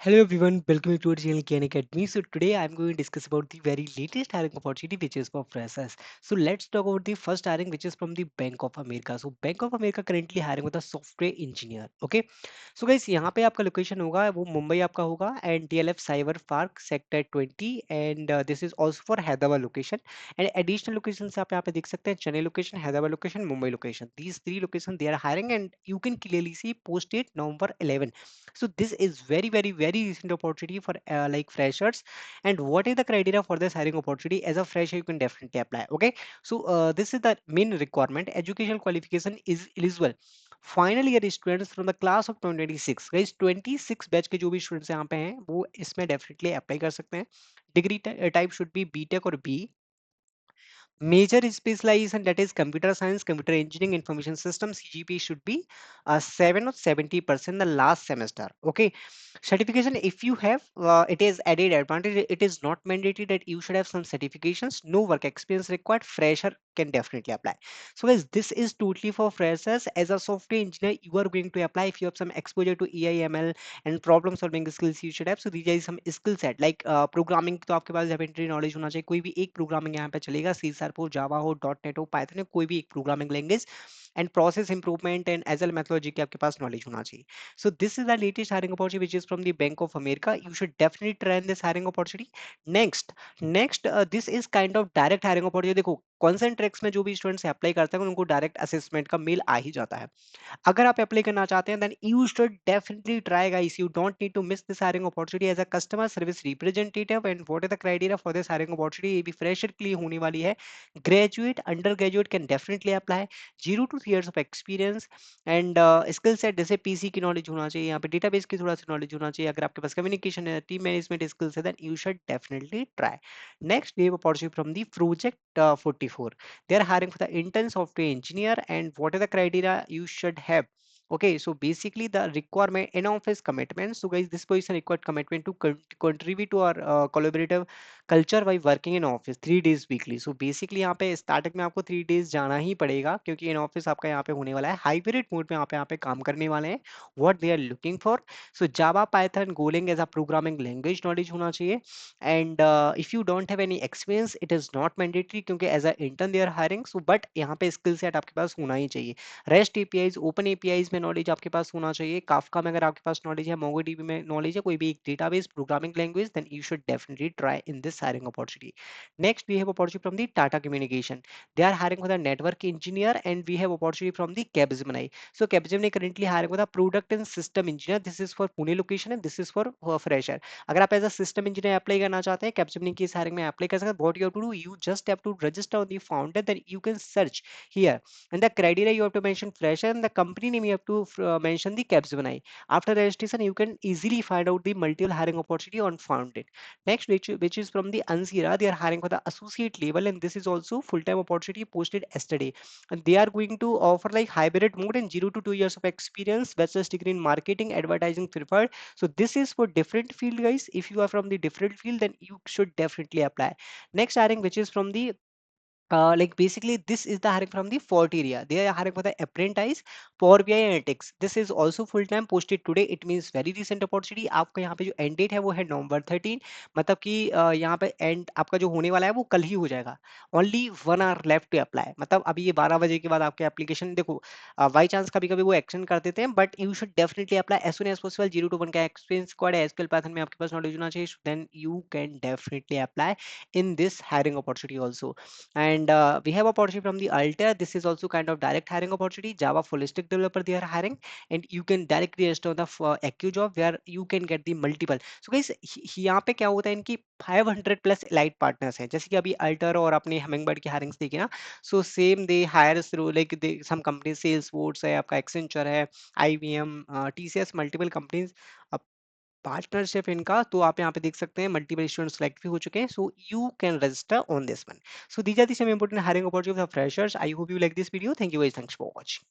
Hello everyone, welcome to our channel Khan Academy. So today I'm going to discuss about the very latest hiring opportunity which is for freshers. So let's talk about the first hiring which is from the Bank of America. So Bank of America currently hiring with a software engineer. Okay. So guys यहाँ पे आपका location होगा वो मुंबई आपका होगा and DLF Cyber Park Sector 20 and this is also for Hyderabad location and additional locations आप यहाँ पे देख सकते हैं Chennai location Hyderabad location Mumbai location these three locations they are hiring and you can clearly see post date November 11. So this is very recent opportunity for like freshers. And what is the criteria for this hiring opportunity? As a fresher you can definitely apply. Okay, so this is the main requirement. Educational qualification is eligible final year students from the class of 2026 guys 26 batch के जो भी students यहाँ पे हैं वो इसमें definitely apply कर सकते हैं. Degree type should be BTech और B. Major specialization that is computer science, computer engineering, information systems. CGPA should be 7 or 70% the last semester. Okay. Certification, if you have, it is added advantage. It is not mandatory that you should have some certifications. No work experience required. Fresher can definitely apply. So guys, this is totally for freshers. As a software engineer, you are going to apply if you have some exposure to AI/ML and problem solving skills you should have. So these are some skill set like programming. तो आपके पास elementary knowledge होना चाहिए. कोई भी एक programming यहाँ पे चलेगा. C Sharp हो, Java हो, .NET हो, Python हो, कोई भी एक programming language and process improvement and agile methodology की आपके पास knowledge होना चाहिए. So this is the latest hiring opportunity which is from the Bank of America. You should definitely try this hiring opportunity. Next, this is kind of direct hiring opportunity. देखो कॉन्सेंट्रेक्स में जो भी students apply करते हैं उनको direct assessment का mail आ ही जाता है. अगर आप अप्लाई करना चाहते हैं then you should definitely try guys. You don't need to miss this hiring opportunity as a customer service representative. And what is the criteria for this hiring opportunity? ये भी फ्रेशर के लिए होने वाली है. Graduate undergraduate can definitely apply. 0 to 3 years of experience and skill set जैसे PC की knowledge होना चाहिए, यहाँ पे डेटाबेस की थोड़ा सा नॉलेज होना चाहिए. अगर आपके पास कम्युनिकेशन है, टीम मैनेजमेंट स्किल्स है, then you should definitely try. Next we have opportunity from the project 44. They are hiring for the intern software engineer. And what are the criteria you should have? Okay, so basically the requirement in office commitment. So guys, this position required commitment to contribute to our collaborative culture by working in office 3 days weekly. So basically यहाँ पे starting में आपको 3 days जाना ही पड़ेगा क्योंकि in office आपका यहाँ पे होने वाला है. हाइब्रिड मोड में आप यहाँ पे काम करने वाले हैं. What they are looking for? So Java Python Golang as a programming language knowledge होना चाहिए. And if you don't have any experience it is not mandatory क्योंकि as a intern they are hiring. So but यहाँ पे skill set आपके पास होना ही चाहिए. रेस्ट एपीआईज ओपन एपीआईज में नॉलेज आपके पास होना चाहिए. काफका में अगर आपके पास नॉलेज है, मोंगोडीबी में नॉलेज है, कोई भी एक database programming language, then you should definitely try in this hiring opportunity. Next we have opportunity from the Tata communication. They are hiring for the network engineer. And we have opportunity from the Capgemini. So Capgemini currently hiring for the product and system engineer. This is for Pune location and this is for fresher. अगर आप as a system engineer apply करना चाहते हैं Capgemini की इस hiring में apply कर सकते हैं. What you have to do? You just have to register on the founder, then you can search here. And the criteria you have to mention fresher and the company name you have to mention the Capgemini. After registration, you can easily find out the multiple hiring opportunity on Founded. Next, which is from the Ansira, they are hiring for the associate level, and this is also full-time opportunity posted yesterday. And they are going to offer like hybrid mode and 0 to 2 years of experience, bachelor's degree in marketing, advertising preferred. So this is for different field, guys. If you are from the different field, then you should definitely apply. Next hiring, which is from the like basically this is the hiring from the Fort area. They are hiring for the apprentice Power BI analytics. This is also full time posted today. It means very recent opportunity. आपका यहाँ पे जो end date है वो है November 13. मतलब कि यहाँ पे end आपका जो होने वाला है वो कल ही हो जाएगा. Only 1 hour left to apply. मतलब अभी ये 12 बजे के बाद आपके एप्लीकेशन देखो बाई चांस कभी कभी वो एक्शन कर देते हैं but you should definitely apply as soon as possible. 0 to 1 का एक्सपीरियंस स्क्वाड है, एसक्यूएल पैथन में आपके पास नॉलेज होना चाहिए. Then you can definitely apply in this hiring opportunity also. And we have opportunity from the Altair. This is also kind of direct hiring opportunity. Java full stack developer they are hiring, and you can directly register on the AccuJob where you can get the multiple. So guys, यहाँ पे क्या होता है इनकी 500 plus elite partners हैं. जैसे कि अभी अल्टर और अपने हमिंगबर्ड की हायरिंग्स देखी ना. So same they hire through like they some company Salesforce है, आपका एक्सेंचर है, IBM, TCS, multiple companies partnership इनका. तो आप यहाँ पे देख सकते हैं मल्टीपल स्टूडेंट सेलेक्ट भी हो चुके हैं. So you can register on this one. So these are the some important hiring opportunity for freshers. I hope you like this video. Thank you guys. Thanks for watching.